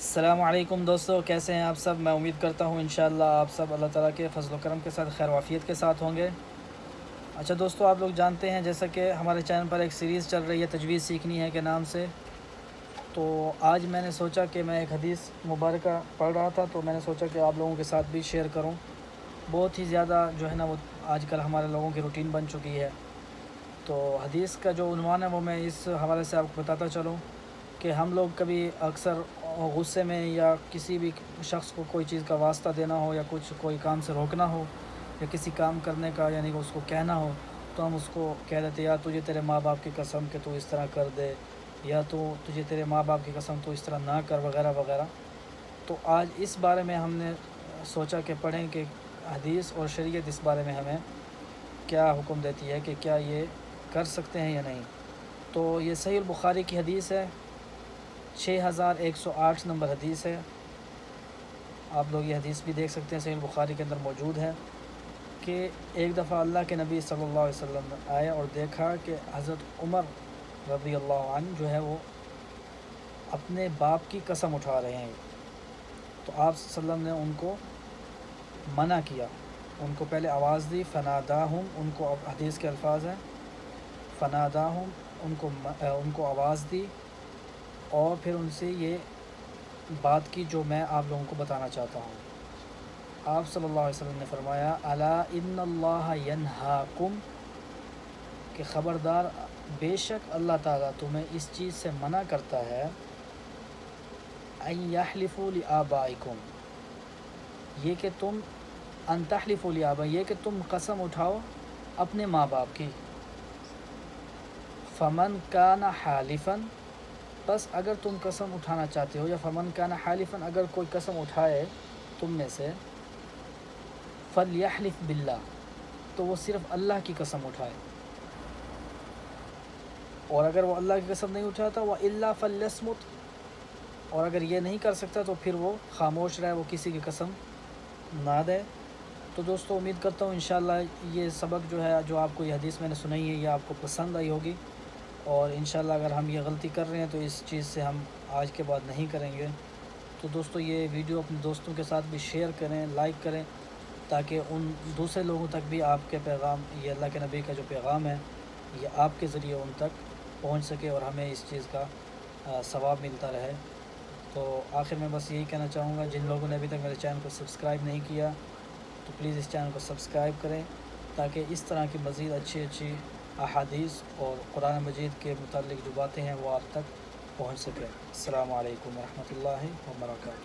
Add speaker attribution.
Speaker 1: السلام علیکم دوستو، کیسے ہیں آپ سب؟ میں امید کرتا ہوں انشاءاللہ آپ سب اللہ تعالیٰ کے فضل و کرم کے ساتھ خیر و عافیت کے ساتھ ہوں گے۔ اچھا دوستو، آپ لوگ جانتے ہیں جیسا کہ ہمارے چینل پر ایک سیریز چل رہی ہے تجوید سیکھنی ہے کے نام سے، تو آج میں نے سوچا کہ میں ایک حدیث مبارکہ پڑھ رہا تھا تو میں نے سوچا کہ آپ لوگوں کے ساتھ بھی شیئر کروں۔ بہت ہی زیادہ جو ہے نا وہ آج کل ہمارے لوگوں کی روٹین بن چکی ہے، تو حدیث کا جو عنوان ہے وہ میں اس حوالے سے آپ کو بتاتا چلوں کہ ہم لوگ کبھی اکثر غصے میں یا کسی بھی شخص کو کوئی چیز کا واسطہ دینا ہو یا کوئی کام سے روکنا ہو یا کسی کام کرنے کا یعنی کہ اس کو کہنا ہو تو ہم اس کو کہہ دیتے یا تجھے تیرے ماں باپ کی قسم کہ تو اس طرح کر دے، یا تو تجھے تیرے ماں باپ کی قسم تو اس طرح نہ کر، وغیرہ وغیرہ۔ تو آج اس بارے میں ہم نے سوچا کہ پڑھیں کہ حدیث اور شریعت اس بارے میں ہمیں کیا حکم دیتی ہے کہ کیا یہ کر سکتے ہیں یا نہیں۔ تو یہ صحیح البخاری کی حدیث ہے، 6108 نمبر حدیث ہے۔ آپ لوگ یہ حدیث بھی دیکھ سکتے ہیں، صحیح البخاری کے اندر موجود ہے کہ ایک دفعہ اللہ کے نبی صلی اللہ علیہ وسلم آئے اور دیکھا کہ حضرت عمر رضی اللہ عنہ جو ہے وہ اپنے باپ کی قسم اٹھا رہے ہیں، تو آپ صلی اللہ علیہ وسلم نے ان کو منع کیا، ان کو پہلے آواز دی، فناداہم، ان کو حدیث کے الفاظ ہیں فناداہم، ان کو آواز دی اور پھر ان سے یہ بات کی جو میں آپ لوگوں کو بتانا چاہتا ہوں۔ آپ صلی اللہ علیہ وسلم نے فرمایا الا ان اللہ ینہاکم، کہ خبردار بے شک اللہ تعالیٰ تمہیں اس چیز سے منع کرتا ہے، ان یحلفوا لآبائکم، یہ کہ تم ان تحلفوا لآبائکم، یہ کہ تم قسم اٹھاؤ اپنے ماں باپ کی، فمن کان حالفا، بس اگر تم قسم اٹھانا چاہتے ہو، یا فمن کان حالفا، اگر کوئی قسم اٹھائے تم میں سے، فلیحلف باللہ، تو وہ صرف اللہ کی قسم اٹھائے، اور اگر وہ اللہ کی قسم نہیں اٹھاتا وَإِلَّا فَلْيَصْمُتْ، اور اگر یہ نہیں کر سکتا تو پھر وہ خاموش رہے، وہ کسی کی قسم نہ دے۔ تو دوستو امید کرتا ہوں انشاءاللہ یہ سبق جو ہے، جو آپ کو یہ حدیث میں نے سنائی ہے، یہ آپ کو پسند آئی ہوگی، اور انشاءاللہ اگر ہم یہ غلطی کر رہے ہیں تو اس چیز سے ہم آج کے بعد نہیں کریں گے۔ تو دوستو یہ ویڈیو اپنے دوستوں کے ساتھ بھی شیئر کریں، لائک کریں، تاکہ ان دوسرے لوگوں تک بھی آپ کے پیغام، یہ اللہ کے نبی کا جو پیغام ہے، یہ آپ کے ذریعے ان تک پہنچ سکے اور ہمیں اس چیز کا ثواب ملتا رہے۔ تو آخر میں بس یہی کہنا چاہوں گا، جن لوگوں نے ابھی تک میرے چینل کو سبسکرائب نہیں کیا تو پلیز اس چینل کو سبسکرائب کریں، تاکہ اس طرح کی مزید اچھی احادیث اور قرآن مجید کے متعلق جو باتیں ہیں وہ آپ تک پہنچ سکیں۔ السلام علیکم ورحمۃ اللہ وبرکاتہ۔